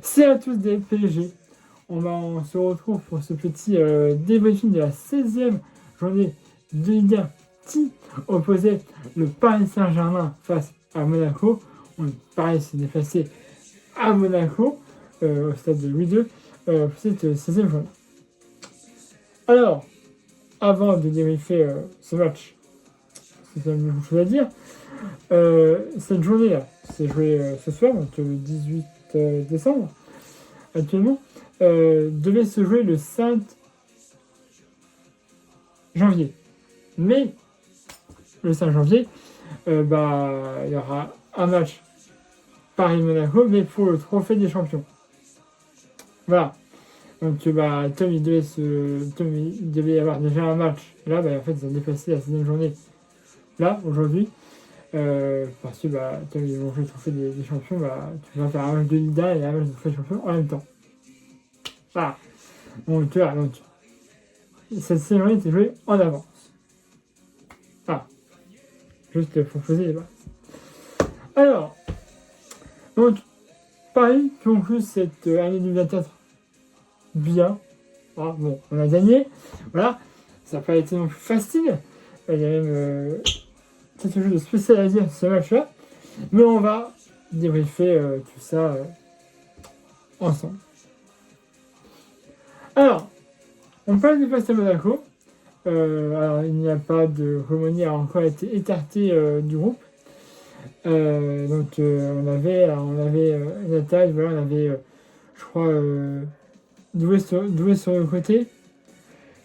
C'est à tous des PSG. On se retrouve pour ce petit débriefing de la 16e journée de Ligue 1 qui opposait le Paris Saint-Germain face à Monaco. Paris s'est déplacé à Monaco, au stade de Louis II, pour cette 16e journée. Alors, avant de débriefer ce match, c'est une chose à dire. Cette journée-là, c'est joué ce soir, donc le 18 décembre, actuellement, devait se jouer le 5 janvier. Mais, le 5 janvier, il y aura un match Paris-Monaco, mais pour le trophée des champions. Voilà. Donc, Tom, il devait y avoir déjà un match. Là, en fait, ils ont déplacé la 6e journée. Là, aujourd'hui. Parce que Tom, ils vont jouer le trophée des champions. Tu vas faire un match de Ligue 1 et un match de trophée des champions en même temps. Voilà. Donc, tu vois, cette série était jouée en avance. Voilà. Juste pour poser les bases. Alors, donc, Paris conclut cette année 2024 bien. Ah, bon, on a gagné. Voilà. Ça n'a pas été non plus facile. Il y a même quelque chose de spécial à dire sur ce match-là. Mais on va débriefer tout ça ensemble. Alors, on parle du passé à Monaco. Alors, il n'y a pas de Romani a encore été écarté du groupe. On avait une attaque, voilà, on avait, je crois, Doué sur le côté,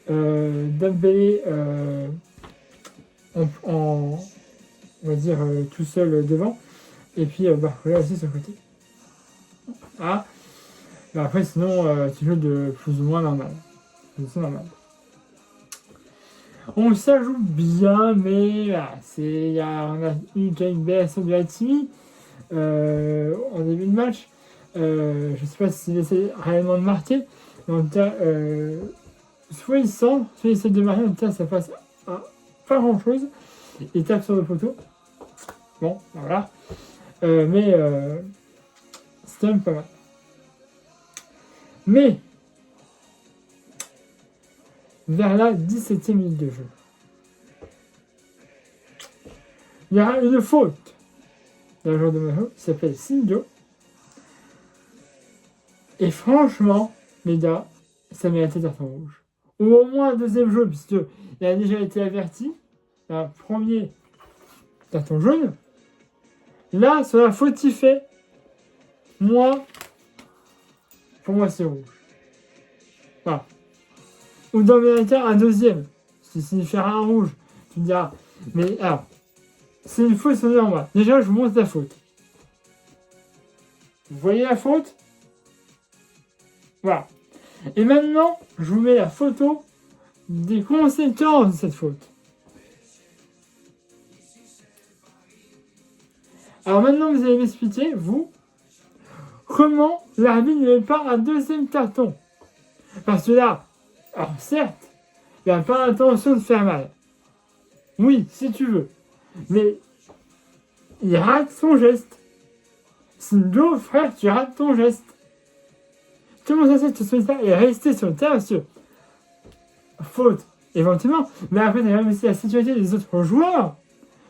Dembélé on va dire tout seul devant, et puis Barcola aussi sur le côté. Ah, après sinon tu joues de plus ou moins normal. C'est normal. On s'ajoute bien, mais là, on a eu déjà une belle action de Hakimi en début de match. Je ne sais pas s'il essaie réellement de marquer, mais en tout cas, soit il centre, soit il essaie de marquer, en tout cas, ça passe à pas grand chose. Il tape sur le poteau. Bon, voilà. Mais c'est quand même pas mal. Mais, vers la 17e minute de jeu, il y aura une faute d'un joueur de Monaco qui s'appelle Sindio. Et franchement, les gars, ça méritait carton rouge. Ou au moins un deuxième jaune, puisqu'il a déjà été averti. Un premier carton jaune. Là, sur la faute qu'il fait, pour moi, c'est rouge. Voilà. Ou dans mes cas, un deuxième. Si il fait un rouge, tu me diras. Mais alors, c'est une faute sur moi. Déjà, je vous montre la faute. Vous voyez la faute? Voilà. Et maintenant, je vous mets la photo des conséquences de cette faute. Alors maintenant, vous allez m'expliquer, vous, comment l'arbitre ne met pas un deuxième carton. Parce que là, alors certes, il n'a pas l'intention de faire mal. Oui, si tu veux. Mais il rate son geste. Sinon, frère, tu rates ton geste. Comment ça se fait que ce soit et rester sur le terrain, monsieur? Faute, éventuellement. Mais après, tu as même aussi la sécurité des autres joueurs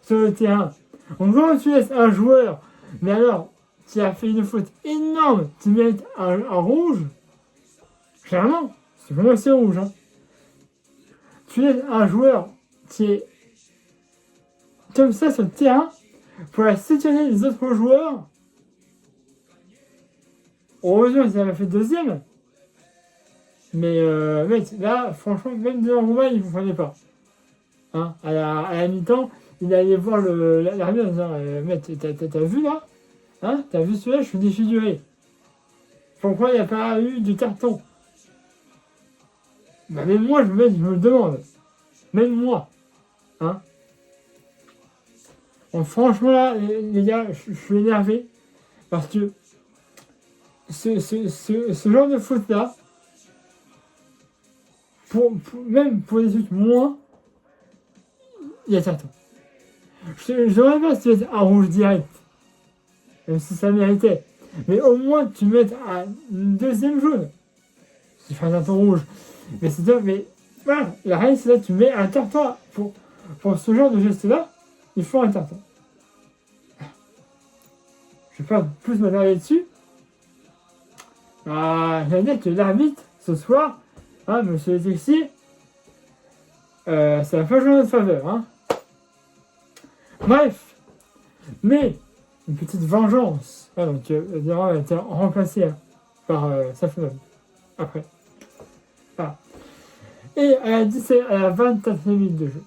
sur le terrain. Donc, quand tu laisses un joueur, mais alors, qui a fait une faute énorme, tu mérites un rouge, clairement, c'est pour moi c'est rouge. Hein. Tu laisses un joueur qui est comme ça sur le terrain, pour la sécurité des autres joueurs, heureusement qu'ils avaient fait deuxième. Mais mec, là, franchement, même devant Roumain, il ne vous prenait pas. Hein, à la mi-temps, il allait voir l'arbitre en disant mec, t'as vu là? Hein, t'as vu celui-là, je suis défiguré. Pourquoi il n'y a pas eu de carton? Même moi, je me le demande. Même moi. Hein? Bon, franchement, là, les gars, je suis énervé. Parce que ce genre de faute-là, même pour les autres moins, il y a carton. Je n'aurais pas si c'était un rouge direct. Même si ça méritait. Mais au moins, tu mets un deuxième jaune. Tu fais un carton rouge. Mais c'est ça, mais voilà, la règle, c'est là, tu mets un carton. Pour ce genre de geste-là, il faut un carton. Je ne vais pas plus m'attarder dessus. J'allais dire que l'arbitre, ce soir, monsieur le texier, ça va pas jouer en notre faveur. Hein. Bref, mais une petite vengeance. Donc, Dira a été remplacé par Safonov après. Voilà. Et à la 24e minute de jeu,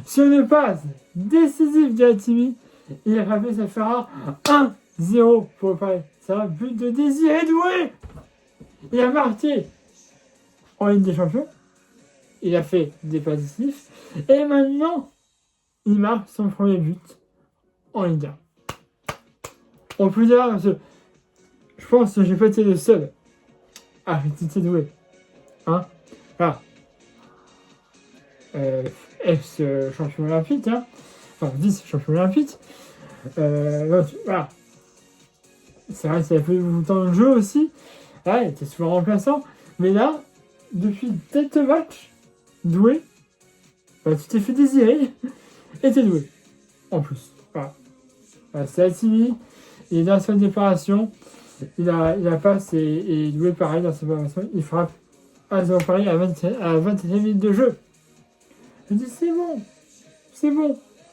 sur une passe décisive d'Hatimi, il a rappelé ça fera 1-0 pour Paris. C'est un but de Désiré Doué. Il a marqué en Ligue des Champions. Il a fait des passes décisifs. Et maintenant, il marque son premier but en Ligue 1. On peut dire, parce que je pense que j'ai pas été le seul à critiquer Doué. Hein? Voilà. Ex-champion olympique, hein. Enfin, vice-champion olympique. Donc, voilà. C'est vrai qu'il a fait beaucoup de temps de jeu aussi. Là, il était souvent remplaçant. Mais là, depuis quelques matchs, Doué, tu t'es fait désirer et t'es doué. En plus. Voilà. C'est Hatimi, il est dans sa déparation. Il a passe et Doué pareil dans sa déparation. Il frappe 1-0 Paris à 21e minute de jeu. Je dis c'est bon,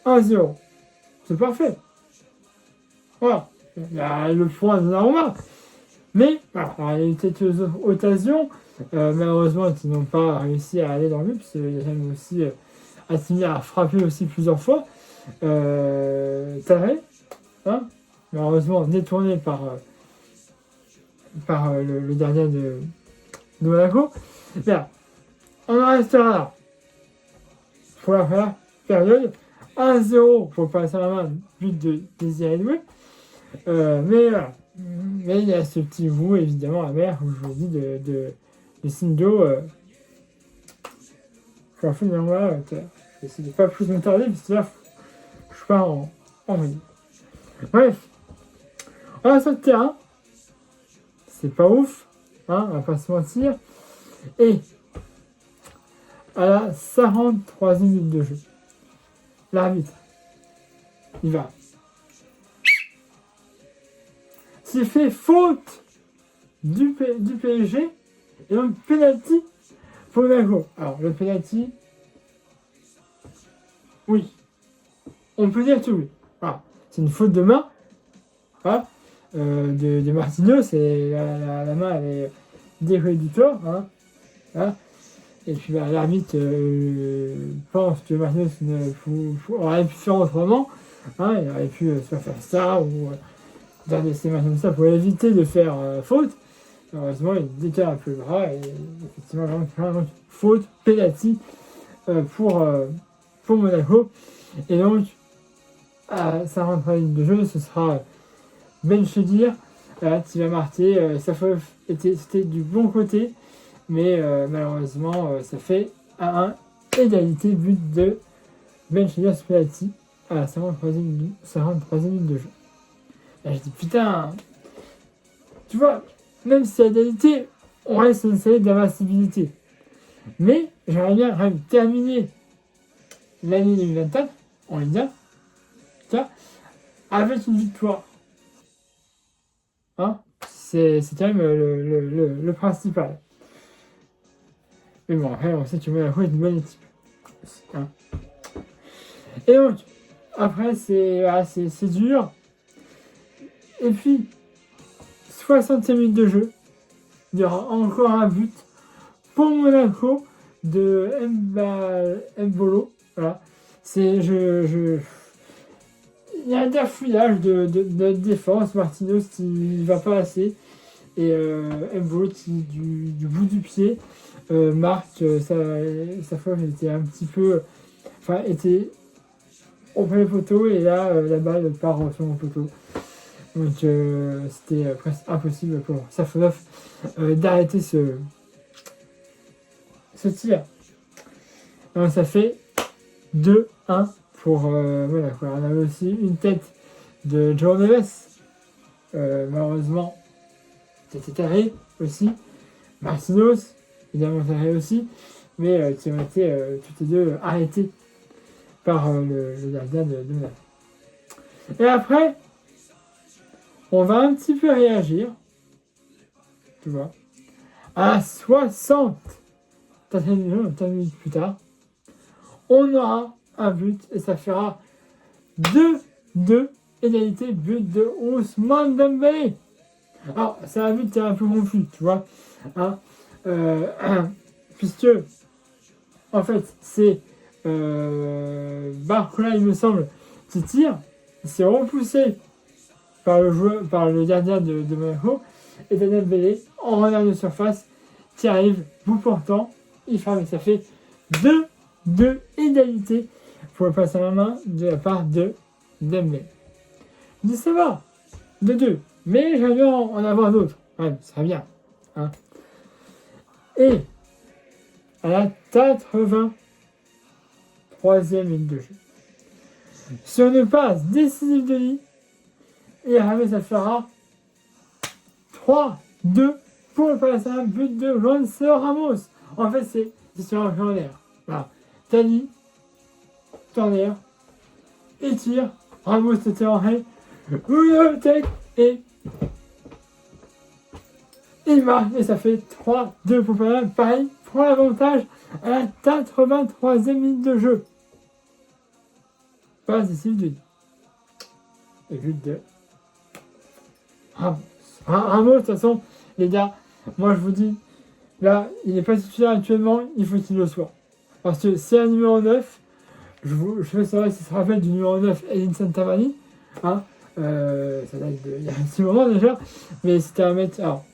1-0. C'est parfait. Voilà. Il y a le point de Naruma. Mais, voilà, il y a eu quelques occasions. Malheureusement, ils n'ont pas réussi à aller dans le but, parce qu'il y a même aussi Hatimi a frappé aussi plusieurs fois. Taré, hein, malheureusement détourné par le gardien de Monaco. Bien, on en restera là. Pour la première période, 1-0 pour Paris Saint-Germain, but de Désiré Doué. Mais il y a ce petit goût évidemment amer, comme je vous dis, de Sindo. Pour la fin de la je vais essayer de pas plus me tarder, parce que là, je suis pas en réunion. Bref, on a sur le terrain, c'est pas ouf, hein, on va pas se mentir. Et à la 43e minute de jeu, l'arbitre, il va. S'il fait faute du PSG, et donc penalty pour Monaco. Alors, le penalty, oui, on peut dire que oui. Voilà. C'est une faute de main, voilà, de Martinez, c'est la main elle est décollée du corps, hein, voilà. Et puis l'arbitre pense que Martinez aurait pu faire autrement, hein, il aurait pu soit faire ça ou laisser Martinez ça pour éviter de faire faute. Heureusement, il décale un peu le bras et effectivement, donc, faute, penalty pour Monaco. Et donc, à 53 de jeu, ce sera Ben Chedir qui va marquer. Safov c'était du bon côté, mais malheureusement, ça fait 1-1, égalité, but de Ben Chedir sur penalty à la 53e de jeu. Là, je dis putain, tu vois, même si à égalité, on reste une série d'invincibilité. Mais j'aimerais bien quand même terminer l'année 2024 en Ligue 1 avec une victoire. Hein, c'est quand même le principal. Mais bon, après, on sait que Monaco est une bonne équipe. Hein. Et donc, après, c'est dur. Et puis, 60e minute de jeu, il y aura encore un but pour Monaco de Mbolo. Voilà. Il y a un derfouillage de défense. Martinez qui ne va pas assez. Et Mbolo qui, du bout du pied, marque. Sa fois, était un petit peu. Enfin, était au premier poteau. Et là, la balle part sur mon poteau. Donc c'était presque impossible pour Safonov d'arrêter ce tir. Donc ça fait 2-1 pour Monaco. On avait aussi une tête de João Neves malheureusement, c'était carré aussi. Marquinhos, évidemment carré aussi, mais qui ont été toutes les deux arrêtés par le gardien de Monaco. Et après, on va un petit peu réagir, tu vois, à 60 minutes plus tard, on aura un but et ça fera 2-2 égalité, but de Ousmane Dembélé. Alors, c'est un but qui est un peu confus, tu vois, hein, puisque, en fait, c'est Barcola, il me semble, qui tire, c'est repoussé par le gardien de Monaco, et Dembélé, en renard de surface, qui arrive, bout portant, il frappe et ça fait 2-2 égalité pour le passe à la main de la part de Dembélé. Je dis ça va, 2-2, mais j'aimerais bien en avoir d'autres. Ouais, ça va bien. Hein. Et à la 83e minute de jeu, sur une passe décisive de Lee, et après ça fera 3-2 pour le passe à un but de Gonçalo Ramos. En fait, c'est sur un corner. Voilà. Tani, corner, et tire. Ramos était en haie. Tête et il marque et ça fait 3-2 pour Paname. Pareil, pour l'avantage à la 83e minute de jeu. Passe décisive de Lee. Et but de Ramos. Ramos, de toute façon, les gars, moi je vous dis, là, il n'est pas titulaire actuellement, il faut qu'il le soit. Parce que c'est un numéro 9, je sais s'il se rappelle du numéro 9, Edinson Cavani, hein, ça date il y a un petit moment déjà, mais c'était un mec, alors,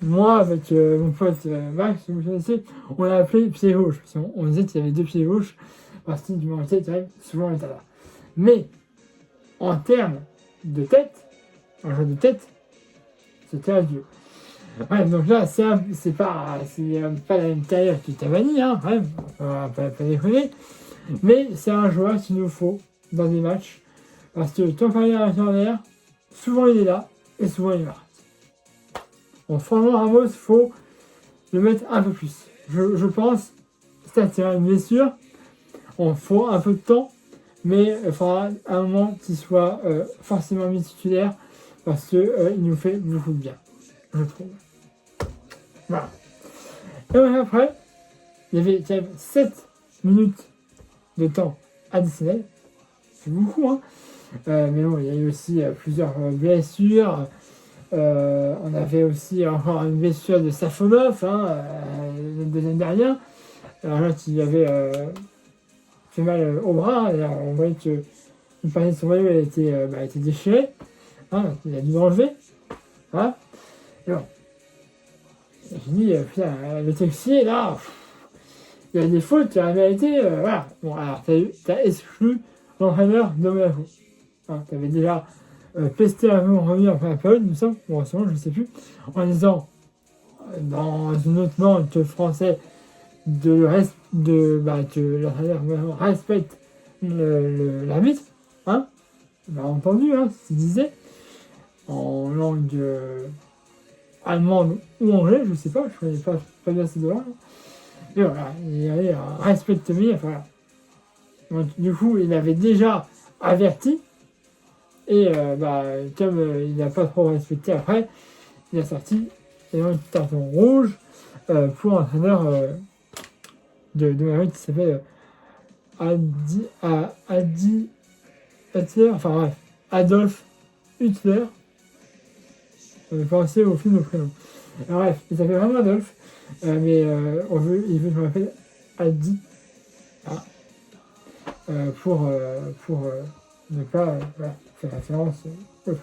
moi avec mon pote Max, vous connaissez, on l'a appelé pied gauche, parce qu'on disait qu'il y avait deux pieds gauches, parce que du numéro 7, souvent il était là. Mais, en termes de tête, en jeu de tête, c'était un dieu. Ouais, donc là, c'est pas la même carrière que Cavani, hein, ouais, on va pas déconner. Mais c'est un joueur qu'il nous faut dans des matchs. Parce que tant qu'il y a un corner, souvent il est là et souvent il marque. Donc franchement, Ramos, il faut le mettre un peu plus. Je pense, ça c'est une blessure. On faut un peu de temps, mais il faudra un moment qu'il soit forcément mis titulaire parce qu'il nous fait beaucoup de bien, je trouve. Voilà. Et après, il y avait quand même 7 minutes de temps additionnel. C'est beaucoup, hein. Mais bon, il y a eu aussi plusieurs blessures. On avait aussi encore une blessure de Safonov, hein, le deuxième dernier. Alors là, il avait fait mal au bras. Hein, on voyait qu'une partie de son maillot était déchirée. Hein, il a dû l'enlever. Voilà. Et bon. J'ai dit, putain, le Texier, là, il y a des fautes, tu as mérité, voilà. Bon, alors, t'as exclu l'entraîneur de Monaco. Hein, t'avais déjà pesté un peu revenu après la période, il me semble, bon, sinon, je ne sais plus, en disant, dans une autre langue que le français, que l'entraîneur respecte l'arbitre, hein, on a entendu, hein, ce qu'il disait, en langue allemande ou anglais, je sais pas, je connais pas bien ces deux-là. Et voilà, il avait respecte me, voilà. Donc, du coup, il avait déjà averti, et comme il n'a pas trop respecté après, il a sorti un carton rouge pour l'entraîneur de Madrid qui s'appelle Adolf Hitler. On est pensé au film au prénom. Alors, bref, il s'appelle vraiment Adolphe, mais il veut que je m'appelle Adi, pour ne pas faire référence au foot.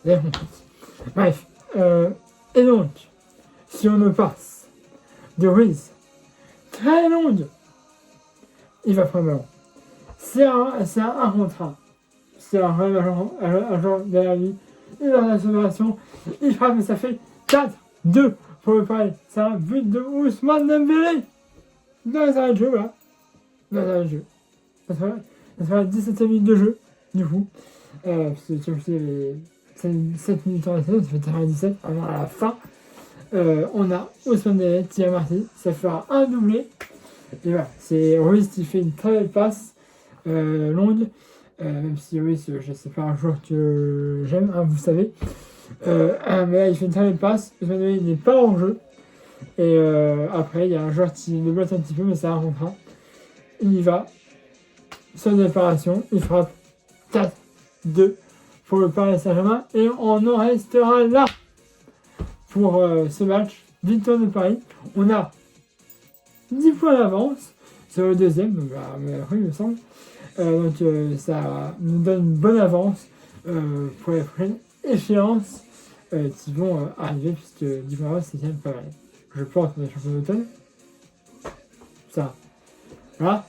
Bien compris. Bref, et donc, si on ne passe de Ruiz très longue, il va prendre le ballon. C'est un contre 1. C'est un joueur derrière lui. Il a la séparation, il frappe et ça fait 4-2 pour le Paris. C'est un but de Ousmane Dembélé dans les arrêts de jeu, là. Dans les arrêts de jeu. Ça sera la 17e minute de jeu, du coup. Parce que comme je dis, 7 minutes en saison, ça fait 97, vraiment à la fin. On a Ousmane Dembélé qui a marqué, ça fera un doublé. Et voilà, c'est Ruiz qui fait une très belle passe longue, même si Ruiz, je sais pas, un joueur que j'aime, hein, vous savez. Mais là, il fait une très belle passe, Ousmane Dembélé n'est pas en jeu. Et après, il y a un joueur qui le bloque un petit peu, mais ça rentrera. Il y va, sans déparation, il frappe 4-2 pour le Paris Saint-Germain. Et on en restera là pour ce match. Victoire de Paris. On a 10 points d'avance sur le deuxième, donc oui, il me semble. Donc ça nous donne une bonne avance pour les prochaines échéances qui vont arriver, puisque 10 points d'avance, c'est quand même pas mal. Je pense qu'on est champion d'automne. Ça. Voilà.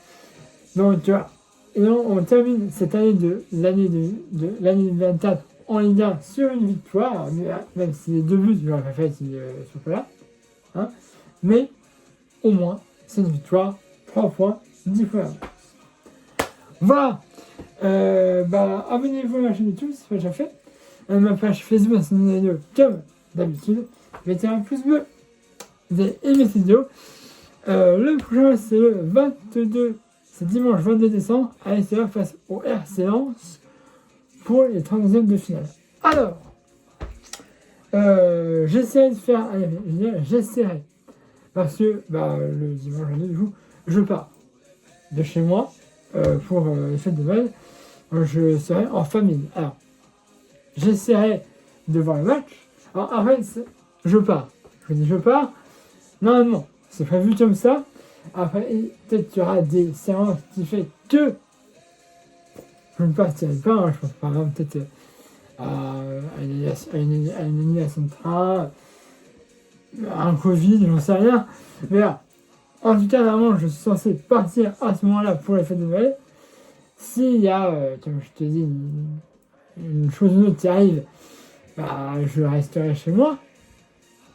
Donc, et on termine cette année de l'année 2024 en Ligue 1 sur une victoire, même si les 2 buts, j'aurais préféré qu'ils ne sont pas là. Hein, mais au moins, c'est une victoire, 3 points, 10 points. Voilà. Abonnez-vous à ma chaîne YouTube si ce n'est pas déjà fait. À ma page Facebook, c'est une vidéo comme d'habitude. Mettez un pouce bleu. Vous avez aimé cette vidéo. Le prochain, c'est le 22, c'est dimanche 22 décembre, à l'extérieur face au RC Lens pour les 32e de finale. Alors, j'essaierai de faire, j'essaierai, parce que le dimanche 22, du coup, je pars de chez moi pour les fêtes de Noël. Je serai en famille. Alors, j'essaierai de voir le match. Alors, en fait, je pars. Je dis je pars. Normalement, c'est prévu comme ça. Après, peut-être qu'il y aura des séances qui fait que je ne partirai pas. Hein. Je pense par exemple peut-être à une annulation de train, à un Covid, j'en sais rien. Mais là, en tout cas, normalement, je suis censé partir à ce moment-là pour les fêtes de Noël. S'il y a, comme je te dis, une chose ou une autre qui arrive, je resterai chez moi.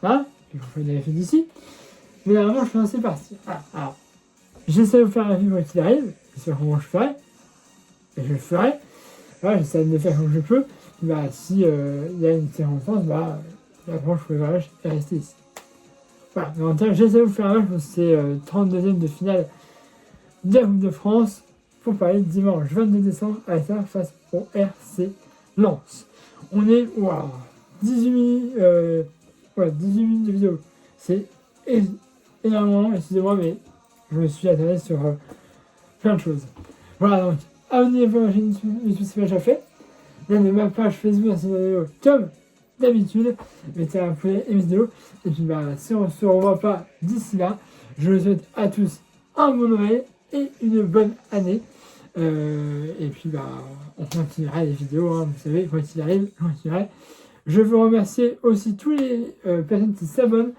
Hein, il faut faire des fêtes d'ici. Mais normalement, je suis censé partir. Alors, j'essaie de vous faire un film qu'il arrive. Je sais comment je ferai. Et je le ferai. Voilà, j'essaie de le faire comme je peux. Si y a une circonstance, après, je peux rester ici. Voilà, mais en tout cas, j'essaie de vous faire un match. C'est 32e de finale de la Coupe de France pour Paris, dimanche 22 décembre, à ça face au RC Lens. On est 18 minutes, 18 minutes de vidéo. C'est énormément, excusez-moi, mais je me suis attardé sur plein de choses. Voilà, donc abonnez-vous à ma chaîne YouTube si ce n'est pas déjà fait. Regardez ma page Facebook, c'est une vidéo comme d'habitude. Mettez un pouce et une vidéo. Et puis si on ne se revoit pas d'ici là, je vous souhaite à tous un bon Noël et une bonne année. Et puis on continuera les vidéos, hein, vous savez, quoi qu'il arrive, je continuerai. Je veux remercier aussi tous les personnes qui s'abonnent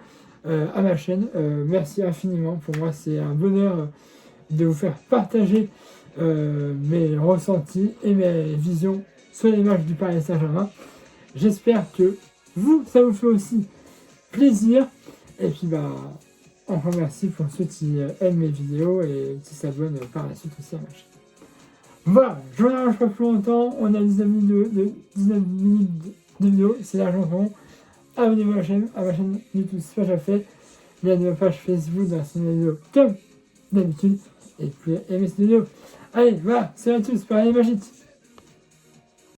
à ma chaîne. Merci infiniment. Pour moi, c'est un bonheur de vous faire partager mes ressentis et mes visions sur les matchs du Paris Saint-Germain. J'espère que ça vous fait aussi plaisir. Et puis, on remercie pour ceux qui aiment mes vidéos et qui s'abonnent par la suite aussi à ma chaîne. Voilà, je ne vous arrange pas plus longtemps. On a 19 minutes de vidéo. C'est l'argent. Abonnez-vous à ma chaîne YouTube si ce n'est pas déjà fait. Il y a ma page Facebook dans cette vidéo comme d'habitude. Et puis aimez cette vidéo. Allez, voilà, c'est à tous, c'est Paris Magique.